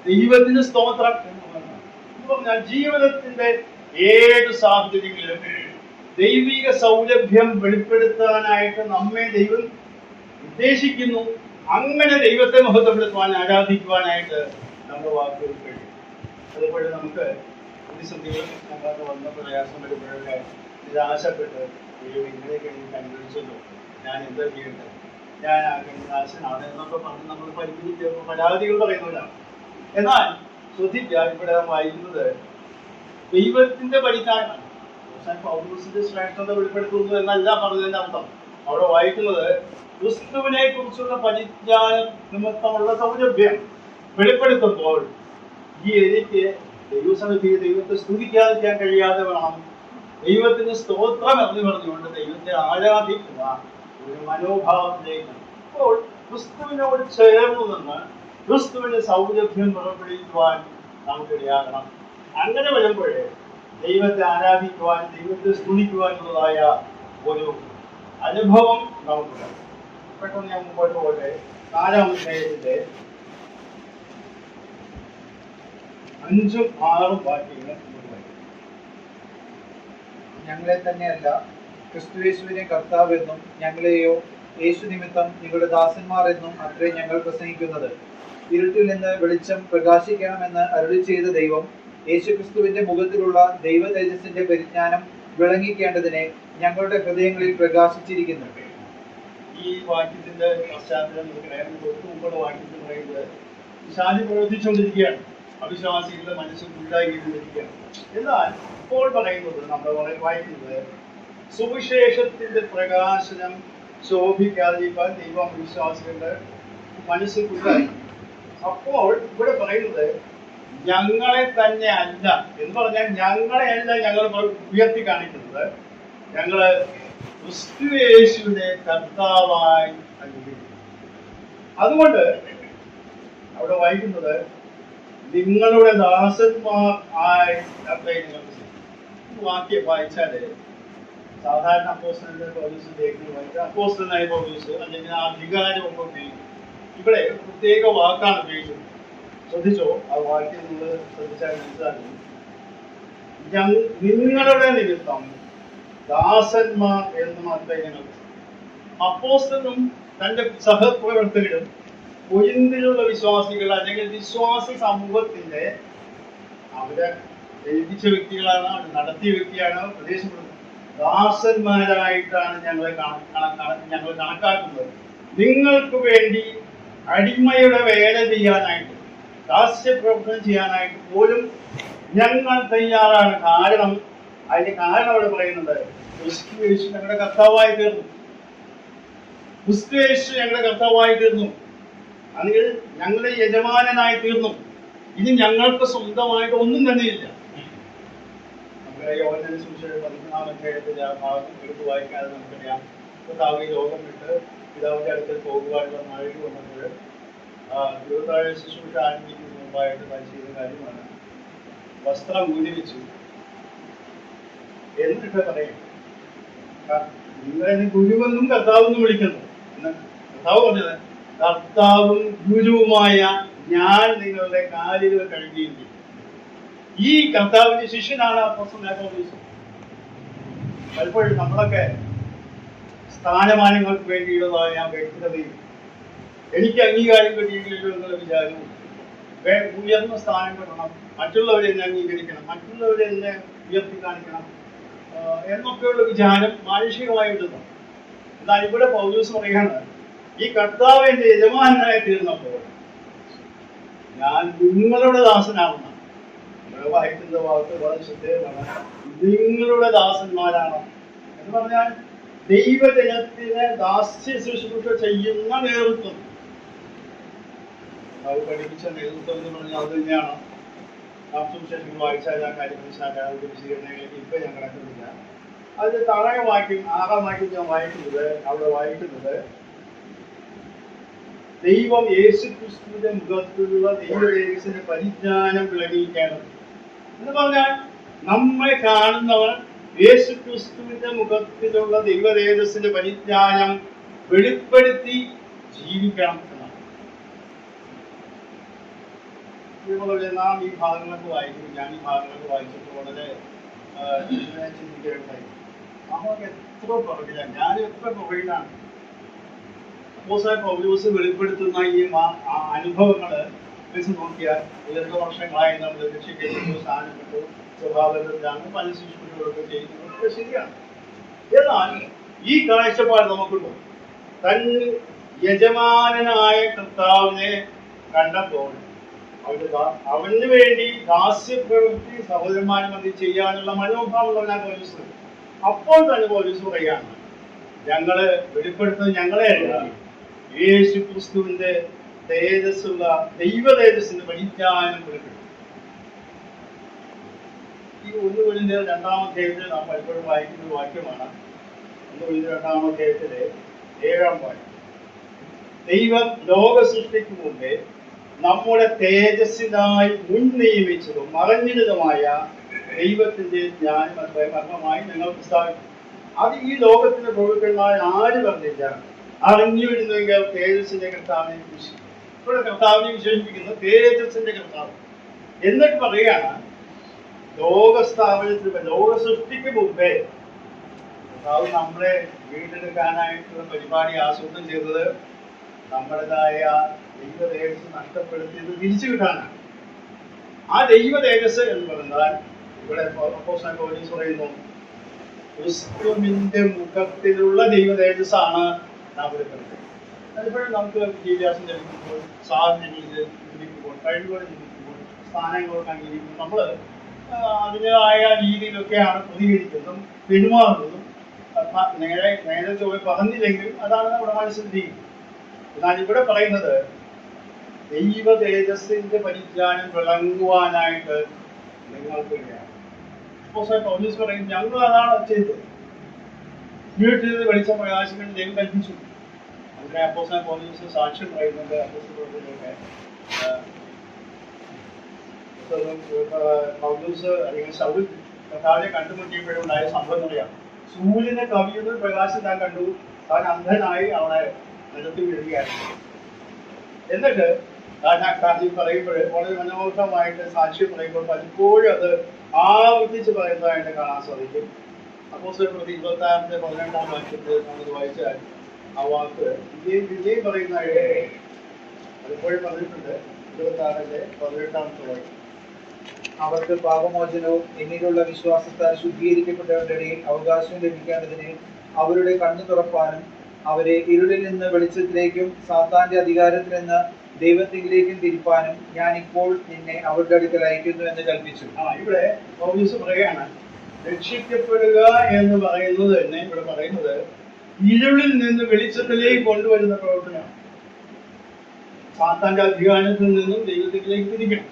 ദൈവത്തിന് സ്തോത്രം എന്ന് പറഞ്ഞാൽ ജീവിതത്തിന്റെ ഏത് സാഹചര്യങ്ങളിലും ദൈവിക സൗലഭ്യം വെളിപ്പെടുത്താനായിട്ട് നമ്മെ ദൈവം ഉദ്ദേശിക്കുന്നു. അങ്ങനെ ദൈവത്തെ മഹത്വപ്പെടുത്തുവാൻ, ആരാധിക്കുവാനായിട്ട് നമ്മുടെ വാക്കുകൾ കഴിയും. അതുപോലെ നമുക്ക് പ്രതിസന്ധികൾ നമുക്ക് വന്ന പ്രയാസം വരുമ്പോഴൊക്കെ നിരാശപ്പെട്ട് ഇങ്ങനെയൊക്കെ എനിക്ക് അനുഭവിച്ചല്ലോ, ഞാൻ എന്താ ചെയ്യേണ്ടത്, ഞാൻ നാശനാണ് എന്നൊക്കെ പറഞ്ഞ് നമ്മൾ പരിമിതി പരാതികൾ പറയുന്നില്ല. എന്നാൽ ശ്രദ്ധിക്കുക, ഇവിടെ വായിക്കുന്നത് ദൈവത്തിന്റെ പരിജ്ഞാനമാണ്. പൗലോസിന്റെ ശ്രേഷ്ഠത വെളിപ്പെടുത്തുന്നു എന്നല്ല പറഞ്ഞതിന്റെ അർത്ഥം. അവിടെ വായിക്കുന്നത് ക്രിസ്തുവിനെ കുറിച്ചുള്ള പരിജ്ഞാനം നിമിത്തമുള്ള സൗരഭ്യം വെളിപ്പെടുത്തുമ്പോൾ എനിക്ക് ദൈവസന്നിധിയെ ദൈവത്തെ സ്തുതിക്കാതിരിക്കാൻ കഴിയാതെ വേണം ദൈവത്തിന് സ്തോത്രം എന്ന് പറഞ്ഞുകൊണ്ട് ദൈവത്തെ ആരാധിക്കുക ഒരു മനോഭാവത്തിലേക്ക്. അപ്പോൾ ക്രിസ്തുവിനോട് ചേർന്ന് നിന്ന് ക്രിസ്തുവിന്റെ സൗരഭ്യം പുറപ്പെടുവിക്കുവാൻ നമുക്കിടയാകണം. അങ്ങനെ വരുമ്പോഴേ ദൈവത്തെ ആരാധിക്കുവാൻ, ദൈവത്തെ സ്തുതിക്കുവാനുള്ളതായ ഒരു അനുഭവം നമുക്കുണ്ട്. പെട്ടെന്ന് ഞാൻ മുമ്പോട്ട് പോട്ടെ. 4-ാം അധ്യായത്തിന്റെ 5-ഉം 6-ഉം വാക്യങ്ങൾ. ഞങ്ങളെ തന്നെയല്ല ക്രിസ്തുയേശുവിനെ കർത്താവെന്നും ഞങ്ങളെയോ യേശു നിമിത്തം നിങ്ങളുടെ ദാസന്മാർ എന്നും അത്രേ ഞങ്ങൾ പ്രസംഗിക്കുന്നത്. ഇരുട്ടിൽ നിന്ന് വെളിച്ചം പ്രകാശിക്കണമെന്ന് അരുളി ചെയ്ത ദൈവം യേശുക്രിസ്തുവിന്റെ മുഖത്തിലുള്ള ദൈവ തേജസ്സിന്റെ പരിജ്ഞാനം വിളങ്ങിക്കേണ്ടതിനെ ഞങ്ങളുടെ ഹൃദയങ്ങളിൽ പ്രകാശിച്ചിരിക്കുന്നു. ഈ വാക്യത്തിന്റെ പശ്ചാത്തലം തൊട്ട് മുമ്പുള്ള വാക്യത്തിൽ പറയുന്നത് പിശാച് പ്രവർത്തിച്ചുകൊണ്ടിരിക്കുകയാണ്, അവിശ്വാസികളുടെ മനസ്സ് ഉണ്ടായിക്കൊണ്ടിരിക്കുകയാണ്. എന്നാൽ ഇപ്പോൾ പറയുന്നത് നമ്മൾ വായിക്കുന്നത് സുവിശേഷത്തിന്റെ പ്രകാശനം ശോഭിക്കാതിരിക്കാൻ ദൈവം വിശ്വാസികളുടെ മനസ്സിൽ ഉണ്ടായി. അപ്പോൾ ഇവിടെ പറയുന്നത് ഞങ്ങളെ തന്നെ അല്ല എന്ന് പറഞ്ഞാൽ ഞങ്ങളെ അല്ല ഞങ്ങൾ ഉയർത്തി കാണിക്കുന്നത്, ഞങ്ങള് ക്രിസ്തുയേശുവിനെ കർത്താവായി അംഗീകരിക്കുന്നു. അതുകൊണ്ട് അവിടെ വായിക്കുന്നത് നിങ്ങളുടെ ദാസന്മാർ ആയി വാക്യം വായിച്ചാല് സാധാരണ അപ്പോസ്തലനായ പൗലോസ് ലേഖനം വായിച്ചാൽ അപ്പോസ്തലനായ പൗലോസ് അല്ലെങ്കിൽ ആ അധികാരം ഒക്കെ ഉപയോഗിക്കും. ഇവിടെ പ്രത്യേക വാക്കാണ് ഉപയോഗിച്ചത്. ശ്രദ്ധിച്ചോ, ആ വാക്യം നിങ്ങൾ ശ്രദ്ധിച്ചാൽ മനസ്സിലാക്കും. നിങ്ങളുടെ നിമിത്തം ദാസന്മാർ എന്ന് മാത്രം അപ്പോസ്തലനും തന്റെ സഹപ്രവർത്തകരും കൊരിന്തിലുള്ള വിശ്വാസികൾ അല്ലെങ്കിൽ വിശ്വാസി സമൂഹത്തിന്റെ അവരെ ഏൽപ്പിച്ച വ്യക്തികളാണ്, അവർ നടത്തിയ വ്യക്തിയാണ്, പ്രദേശപ്പെടുന്നത് ദാസന്മാരായിട്ടാണ് ഞങ്ങൾ കണക്കാക്കുന്നത്. നിങ്ങൾക്ക് വേണ്ടി അടിമയുടെ വേല ചെയ്യാനായിട്ട്, ദാസ്യപ്രവർത്തനം ചെയ്യാനായിട്ട് പോലും ഞങ്ങൾ തയ്യാറാണ്. അതിന്റെ കാരണം അവിടെ പറയുന്നത് ക്രിസ്തുയേശു ഞങ്ങളുടെ കർത്താവായി തീർന്നു. ക്രിസ്തുയേശു ഞങ്ങളുടെ കർത്താവായി തീർന്നു, അല്ലെങ്കിൽ ഞങ്ങളുടെ യജമാനനായി തീർന്നു. ഇനി ഞങ്ങൾക്ക് സ്വന്തമായിട്ട് ഒന്നും തന്നെയില്ല. നമ്മുടെ യോഹന്നാന്റെ സുവിശേഷം 14-ാം അധ്യായത്തിന്റെ ആ ഭാഗം എടുത്ത് വായിക്കാതെ നമുക്കറിയാം. കർത്താവ് ലോകം വിട്ട് പിതാവിന്റെ അടുക്കൽ പോകുവാനുള്ള നാഴിക വന്നപ്പോൾ ദൈവത്തായ ശുശ്രൂഷ ആരംഭിക്കുന്നതിന് മുമ്പായിട്ട് താൻ ചെയ്ത കാര്യമാണ് വസ്ത്രം ഊരി വെച്ചു. എന്നിട്ട് പറയും നിങ്ങളെ ഗുരുവെന്നും കർത്താവെന്നും വിളിക്കുന്നു എന്ന് കർത്താവ് പറഞ്ഞത്. കർത്താവും ഗുരുവുമായ ഞാൻ നിങ്ങളുടെ കാലുകൾ കഴുകിയിരിക്കും. ഈ കർത്താവിന്റെ ശിഷ്യനാണ് അപ്പോസ്തലനായ പൗലോസ്. പലപ്പോഴും നമ്മളൊക്കെ സ്ഥാനമാനങ്ങൾക്ക് വേണ്ടിയുള്ളതായ വ്യക്തതയും എനിക്ക് അംഗീകാരം കിട്ടിയിട്ടില്ലല്ലോ എന്നുള്ള വിചാരവും, ഉയർന്ന സ്ഥാനം കിട്ടണം, മറ്റുള്ളവരെ എന്നെ അംഗീകരിക്കണം, മറ്റുള്ളവരെ എന്നെ ഉയർത്തി കാണിക്കണം എന്നൊക്കെയുള്ള വിചാരം മാനുഷികമായി വിടുന്നു. എന്നാൽ ഇവിടെ പൗലോസ് പറയുകയാണ്, ഈ കർത്താവ് എന്റെ യജമാനായി തീർന്നപ്പോൾ ഞാൻ നിങ്ങളുടെ ദാസനാവുന്ന. ഇവിടെ വായിക്കുന്ന വാക്ക് വളരെ ശ്രദ്ധേയമാണ്. നിങ്ങളുടെ ദാസന്മാരാണ് എന്ന് പറഞ്ഞാൽ ദൈവജനത്തിന് ദാസ്യ ശുശ്രൂഷ ചെയ്യുന്ന നേതൃത്വം. അത് പഠിപ്പിച്ച നേതൃത്വം എന്ന് പറഞ്ഞാൽ അത് തന്നെയാണ്. നാം സുവിശേഷങ്ങൾ വായിച്ചാൽ ആ കാര്യം മനസ്സിലാക്കാൻ വിശദീകരണങ്ങളിലേക്ക് ഇപ്പൊ ഞാൻ കിടക്കുന്നില്ല. അതിന്റെ താഴെ വാക്യം 6-ാം വാക്യം ഞാൻ വായിക്കുന്നത്, അവിടെ വായിക്കുന്നത് ദൈവം യേശുക്രിസ്തുവിന്റെ മുഖത്തിലുള്ള ദൈവതേജസ്സിന്റെ പരിജ്ഞാനം വിളങ്ങിയിരിക്കണം എന്ന് പറഞ്ഞാൽ നമ്മെ കാണുന്നവർ യേശുക്രിസ്തുവിന്റെ മുഖത്തിലുള്ള ദൈവതേജസ്സിന്റെ പരിജ്ഞാനം വെളിപ്പെടുത്തി ജീവിക്കണം എന്നാണ്. ഇതുപോലെ നാം ഈ ഭാഗങ്ങളൊക്കെ വായിക്കും. ഞാൻ ഈ ഭാഗങ്ങളൊക്കെ വായിച്ചപ്പോൾ വളരെ ചിന്തിക്കേണ്ടായി. നമുക്ക് എത്ര പുറകിലാണ്, ഞാൻ എത്ര പുറകിലാണ്. അപ്പോസ്തലൻ പൗലോസ് വെളിപ്പെടുത്തുന്ന ഈ അനുഭവങ്ങള് വെച്ച് നോക്കിയാൽ ദീർഘവർഷങ്ങളായി നമ്മൾ രക്ഷിക്കപ്പെട്ടു, സ്ഥാനപ്പെട്ടു, സ്വഭാവത്തിലാണ് പല ശുശ്രൂഷകളൊക്കെ ചെയ്യുന്നതൊക്കെ ശരിയാണ്. എന്നാൽ ഈ കാഴ്ചപ്പാട് നമുക്കുണ്ടോ? തൻ യജമാനനായ കർത്താവിനെ കണ്ടപ്പോൾ അവന് വേണ്ടി ദാസ്യപ്രവൃത്തി സഹോദരന്മാരും അത് ചെയ്യാനുള്ള മനോഭാവമുള്ള പൗലോസ്. അപ്പോൾ തന്നെ പൗലോസ് പറയുകയാണ്, ഞങ്ങള് വെളിപ്പെടുത്തുന്നത് ഞങ്ങളെയല്ല, യേശു ക്രിസ്തുവിന്റെ തേജസ്സുള്ള ദൈവ തേജസ്സിന്റെ പരിജ്ഞാനം വെളിപ്പെടുത്തും. ഈ 1 കൊരിന്ത്യർ 2-ാം അധ്യായത്തിൽ നാം പലപ്പോഴും വായിക്കുന്ന വാക്യമാണ്. 1 കൊരിന്ത്യർ 2-ാം അധ്യായത്തിലെ 7-ാം വാക്യം. ദൈവം ലോക സൃഷ്ടിക്ക് മുമ്പേ നമ്മുടെ തേജസ്സിനായി മുൻ നിയമിച്ചതും മറഞ്ഞിരുന്നതുമായ ദൈവത്തിന്റെ ജ്ഞാനം മർമ്മമായി ഞങ്ങൾ പ്രസ്താവിക്കും. അത് ഈ ലോകത്തിന്റെ പ്രഭുക്കന്മാർ ആര് പറഞ്ഞില്ല, അറിഞ്ഞു വരുന്നെങ്കിൽ തേജസ്സിന്റെ കർത്താവിനെ വിശേഷിക്കും. ഇവിടെ കർത്താവിനെ വിശേഷിപ്പിക്കുന്നത് തേജസ്സിന്റെ കർത്താവ്. എന്നിട്ട് പറയുകയാണ്, ലോക സൃഷ്ടിക്ക് മുമ്പേ കർത്താവ് നമ്മളെ വീണ്ടെടുക്കാനായിട്ടുള്ള പരിപാടി ആസൂത്രണം ചെയ്തത് നമ്മുടേതായ ദൈവ തേജസ് നഷ്ടപ്പെടുത്തിയത് തിരിച്ചു കിട്ടാനാണ്. ആ ദൈവ തേജസ് എന്ന് പറഞ്ഞാൽ ഇവിടെ അപ്പോസ്തലൻ പൗലോസ് പറയുന്നു, ക്രിസ്തുവിന്റെ മുഖത്തിലുള്ള ദൈവ തേജസ്സാണ് നാം എടുക്കുന്നത്. അതിപ്പോഴും നമുക്ക് വിദ്യാഭ്യാസം ലഭിക്കുമ്പോൾ, സാധനങ്ങൾ ലഭിക്കുമ്പോൾ, കഴിവുകൾ ലഭിക്കുമ്പോൾ, സ്ഥാനങ്ങളൊക്കെ അംഗീകരിക്കുമ്പോൾ നമ്മൾ അതിൻ്റെതായ രീതിയിലൊക്കെയാണ് പ്രതികരിക്കുന്നതും പെരുമാറുന്നതും. നേരെ ചോദ്യം പറഞ്ഞില്ലെങ്കിലും അതാണ് നമ്മുടെ മനസ്സിലിരിക്കുന്നത്. എന്നാൽ ഇവിടെ പറയുന്നത് ദൈവ തേജസ്സിന്റെ പരിജ്ഞാനം വിളങ്ങുവാനായിട്ട് നിങ്ങൾക്ക് പൗലോസ് പറയും, ഞങ്ങൾ അതാണ് ചെയ്തത്. വീട്ടിൽ വെളിച്ചം പ്രകാശിക്കാൻ ദൈവം കൽപ്പിച്ചു. അങ്ങനെ അപ്പോസ്തലൻ പൗലോസ് സാക്ഷ്യം പറയുന്നുണ്ട്. പൗലോസ് അല്ലെങ്കിൽ ശൗൽ കർത്താവിനെ കണ്ടുമുട്ടിയപ്പോഴുണ്ടായ സംഭവം അറിയാം. സൂര്യനെ കവിയുന്ന പ്രകാശം താൻ കണ്ടു, താൻ അന്ധനായി അവിടെ നിലത്ത് വീഴുകയായിരുന്നു. എന്നിട്ട് താൻ പറയുമ്പോൾ വളരെ മനോഹരമായിട്ട് സാക്ഷ്യം പറയുമ്പോൾ പലപ്പോഴും അത് ആവർത്തിച്ച് പറയുന്നതായിട്ട് കാണാൻ സാധിക്കും. അപ്പോസ്തലൻ പ്രവൃത്തി 26-12 വാക്യത്തിൽ നമ്മൾ വായിച്ചാൽ ആ വാക്ക് വിജയം പറയുന്നതായിട്ട് പലപ്പോഴും പറഞ്ഞിട്ടുണ്ട്. 26-18 വാക്യം. അവർക്ക് പാപമോചനവും എന്നിലുള്ള വിശ്വാസത്താൽ ശുദ്ധീകരിക്കപ്പെട്ടവരുടെ ഇടയിൽ അവകാശം ലഭിക്കേണ്ടതിന് അവരുടെ കണ്ണു തുറപ്പാനും അവരെ ഇരുളിൽ നിന്ന് വെളിച്ചത്തിലേക്കും സാത്താന്റെ അധികാരത്തിൽ നിന്ന് ദൈവത്തിലേക്കും തിരിപ്പാനും ഞാൻ ഇപ്പോൾ നിന്നെ അവരുടെ അടുക്കൽ അയക്കുന്നു എന്ന് കൽപ്പിച്ചു. ഇവിടെ പൗലോസ് പറയാണ്, രക്ഷിക്കപ്പെടുക എന്ന് പറയുന്നത് തന്നെ ഇവിടെ പറയുന്നത് ഇരുളിൽ നിന്ന് വെളിച്ചത്തിലേക്ക് കൊണ്ടുവരുന്ന പ്രവർത്തനമാണ്. സാത്താന്റെ അധികാരത്തിൽ നിന്നും ദൈവത്തിലേക്ക് തിരിക്കണം.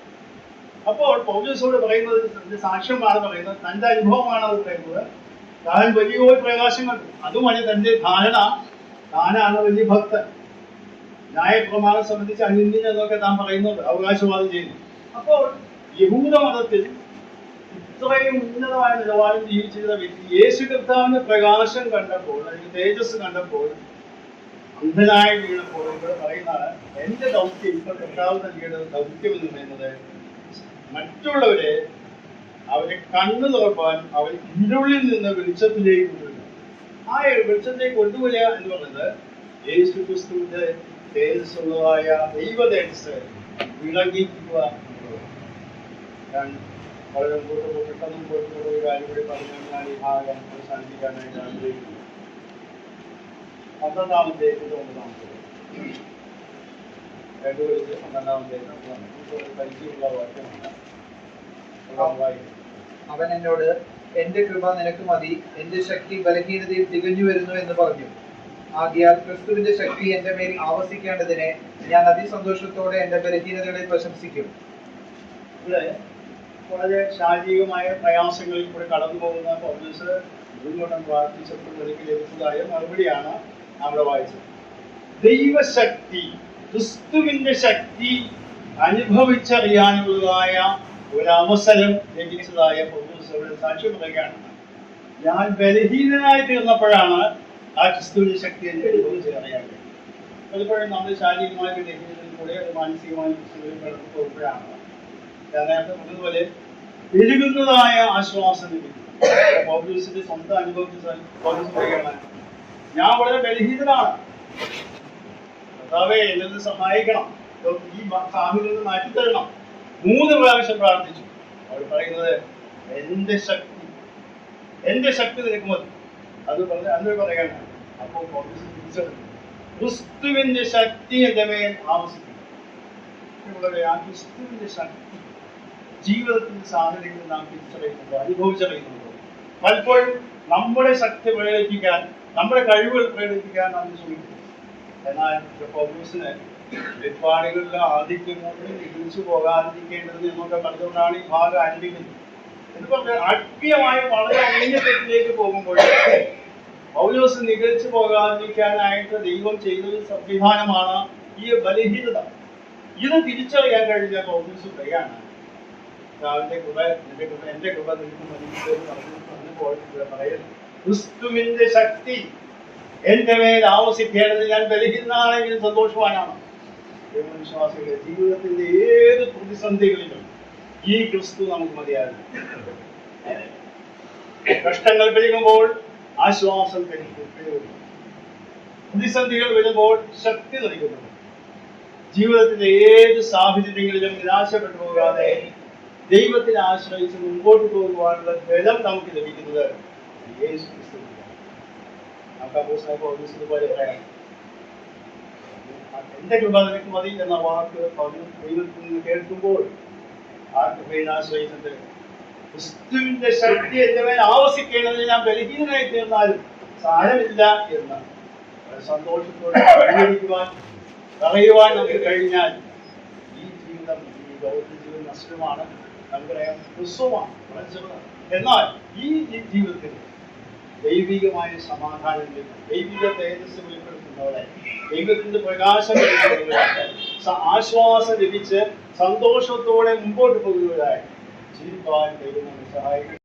അപ്പോൾ പൗലോസോട് പറയുന്നത് തന്റെ സാക്ഷ്യമാണ് പറയുന്നത്, തന്റെ അനുഭവമാണ് അത് പറയുന്നത്. താൻ വലിയ പ്രകാശം കണ്ടു. അതുമല്ല തന്റെ ധാരണ, താനാണ് വലിയ ഭക്തൻ. ന്യായപ്രമാണം സംബന്ധിച്ച് അന്യൻ എന്നൊക്കെ താൻ പറയുന്നുണ്ട്, അവകാശവാദം ചെയ്യുന്നു. അപ്പോൾ യഹൂദ മതത്തിൽ ഇത്രയും ഉന്നതമായ നിലവാരം ജീവിച്ചിരുന്ന വ്യക്തി യേശു കർത്താവിന്റെ പ്രകാശം കണ്ടപ്പോൾ, അല്ലെങ്കിൽ തേജസ് കണ്ടപ്പോൾ അന്ധനായി വീണപ്പോൾ ഇവിടെ പറയുന്നതാണ്, എന്റെ ദൗത്യം ഇപ്പൊ കർത്താവ് നൽകിയ ദൗത്യം എന്ന് പറയുന്നത് മറ്റുള്ളവരെ അവരെ കണ്ണു തുറപ്പാൻ അവർ ഇരുളിൽ നിന്ന് വെളിച്ചത്തിലേക്ക് കൊണ്ടുവരിക. ആ വെളിച്ചത്തിലേക്ക് കൊണ്ടുവരിക എന്ന് പറയുന്നത് യേശു ക്രിസ്തുവിന്റെ തേജസ്സുള്ളതായ ദൈവ തേജസ് വിളങ്ങിക്കുക എന്നുള്ളത്. ഞാൻ വളരെ പെട്ടെന്നും പോയിട്ടുള്ള ഒരു കാര്യം കൂടി പറഞ്ഞു ഞാൻ ഈ ഭാഗം അവസാനിപ്പിക്കാനായിട്ട് ആഗ്രഹിക്കുന്നു. 12-ാമത്തെ 9-ാമത്തെ പരിചയമുള്ള വാക്യമാണ്. അവൻ എന്നോട്, എന്റെ കൃപ നിനക്ക് മതി, എന്റെ ശക്തി ബലഹീനതയിൽ തികഞ്ഞു വരുന്നു എന്ന് പറഞ്ഞു. ആകയാൽ ക്രിസ്തുവിന്റെ ശക്തി എന്റെ മേൽ ആവസിക്കേണ്ടതിനെ ഞാൻ അതിസന്തോഷത്തോടെ എന്റെ ബലഹീനതകളെ പ്രശംസിക്കും. ഇവിടെ വളരെ ശാരീരികമായ പ്രയാസങ്ങളിൽ കൂടെ കടന്നു പോകുന്ന പൗലോസ് മുൻകൂട്ടം പ്രാർത്ഥിച്ചപ്പോൾ എനിക്ക് ലഭിച്ചതായ മറുപടിയാണ് അവിടെ വായിച്ചത്. ദൈവശക്തി, ക്രിസ്തുവിന്റെ ശക്തി അനുഭവിച്ചറിയാനുള്ളതായ ഒരവസരം ലഭിച്ചതായ പൗലോസ് അവിടെ സാക്ഷ്യം പറയുകയാണ്. ഞാൻ ബലഹീനനായി തീർന്നപ്പോഴാണ് ആ ക്രിസ്തുവിന്റെ ശക്തി എന്നെ അനുഭവിച്ചറിയാൻ കഴിയും. പലപ്പോഴും നമ്മൾ ശാരീരികമായ ബലഹീനതയിൽ കൂടെ അത് മാനസികമായ ക്രിസ്തുവിൽ കടന്നു പോകുമ്പോഴാണ് ഞാൻ നേരത്തെ പറഞ്ഞതുപോലെ പെരുകുന്നതായ ആശ്വാസം ലഭിക്കും. പൗലോസിന്റെ സ്വന്തം അനുഭവത്തിൽ പൗലോസ് പറയുകയാണ്, ഞാൻ വളരെ ബലഹീനനാണ്, കർത്താവേ എന്നെ സഹായിക്കണം, ഈ സാഹചര്യം മാറ്റിത്തരണം. 3 പ്രാവശ്യം പ്രാർത്ഥിച്ചു. അവർ പറയുന്നത് എന്റെ ശക്തി നിനക്ക് മതി. അത് പറഞ്ഞ് അന്ന് പറയാണ്. അപ്പോൾ പൗലോസ് തിരിച്ചറിഞ്ഞു, ക്രിസ്തുവിന്റെ ശക്തി എന്റെ മേൽ ആവശ്യമില്ല. ആ ക്രിസ്തുവിന്റെ ശക്തി ജീവിതത്തിന്റെ സാഹചര്യങ്ങളിൽ നാം തിരിച്ചറിയുന്നുണ്ടോ, അനുഭവിച്ചറിയുന്നുണ്ടോ? പലപ്പോഴും നമ്മുടെ ശക്തി പ്രകടിപ്പിക്കാൻ, നമ്മുടെ കഴിവുകൾ പ്രകടിപ്പിക്കാൻ നാം ശ്രമിക്കുന്നു. എന്നാൽ പൗലോസിന് വെപ്പാടുകളിലെ ആധിക്യം കൊണ്ട് നിഗളിച്ചു പോകാതിരിക്കേണ്ടത് എന്നൊക്കെ പറഞ്ഞുകൊണ്ടാണ് ഈ ഭാഗം ആരംഭിക്കുന്നത്. എന്ന് പറഞ്ഞാൽ ആത്മീയമായ വളരെ അങ്ങേയറ്റത്തിലേക്ക് പോകുമ്പോൾ പൗലോസ് നിഗളിച്ചു പോകാതിരിക്കാനായിട്ട് ദൈവം ചെയ്തൊരു സംവിധാനമാണ് ഈ ബലഹീനത. ഇത് തിരിച്ചറിയാൻ കഴിഞ്ഞ പൗലോസ് പറയാണ്, എന്റെ കൃപ നിനക്ക് പറഞ്ഞപ്പോൾ പറയുന്നു, ക്രിസ്തുവിന്റെ ശക്തി എന്റെ മേൽ ആവസിക്കേണ്ടത് ഞാൻ ബലഹീനനാണെങ്കിൽ സന്തോഷവാനാണ്. വിശ്വാസികളെ, ജീവിതത്തിന്റെ ഏത് പ്രതിസന്ധികളിലും ഈ ക്രിസ്തു നമുക്ക് മതിയാകും. കഷ്ടങ്ങൾ പെരുകുമ്പോൾ ആശ്വാസം പെരുകുന്നു, പ്രതിസന്ധികൾ വരുമ്പോൾ ശക്തി നൽകുന്നു. ജീവിതത്തിന്റെ ഏത് സാഹചര്യങ്ങളിലും നിരാശപ്പെട്ടു പോകാതെ ദൈവത്തെ ആശ്രയിച്ച് മുമ്പോട്ട് പോകുവാനുള്ള ബലം നമുക്ക് ലഭിക്കുന്നത് യേശു ക്രിസ്തുവിലാണ്. നമുക്ക് അപ്പോസ്തലനായ പൗലോസിനെ പോലെ പറയാം, എന്റെ കൃപ നിനക്ക് മതി എന്ന വാക്ക് ദൈവത്തിൽ നിന്ന് കേൾക്കുമ്പോൾ ആ കൃപയെ ആശ്രയിച്ചിട്ട് ക്രിസ്തുവിന്റെ ശക്തി എന്റെ മേൽ ആവസിക്കേണ്ടതിന് ഞാൻ ബലഹീനനായി തീർന്നാലും സാരമില്ല എന്ന് സന്തോഷത്തോടെ പറയുവാൻ നമുക്ക് കഴിഞ്ഞാൽ ഈ ജീവിതം, ഈ ലോകത്തിന്റെ ജീവിതം നഷ്ടമാണ്, നമുക്കറിയാം ഹ്രസ്വമാണ്, വളരെ ചെറുതാണ്. എന്നാൽ ഈ ജീവിതത്തിൽ ദൈവികമായ സമാധാനം ലഭിക്കും, ദൈവിക തേജസ് വെളിപ്പെടുത്തുന്നവരെ, ദൈവത്തിന്റെ പ്രകാശം ആശ്വാസം ലഭിച്ച് സന്തോഷത്തോടെ മുമ്പോട്ട് പോകുന്നവരായി ജീവിക്കാൻ ദൈവം നമ്മെ സഹായിക്കും.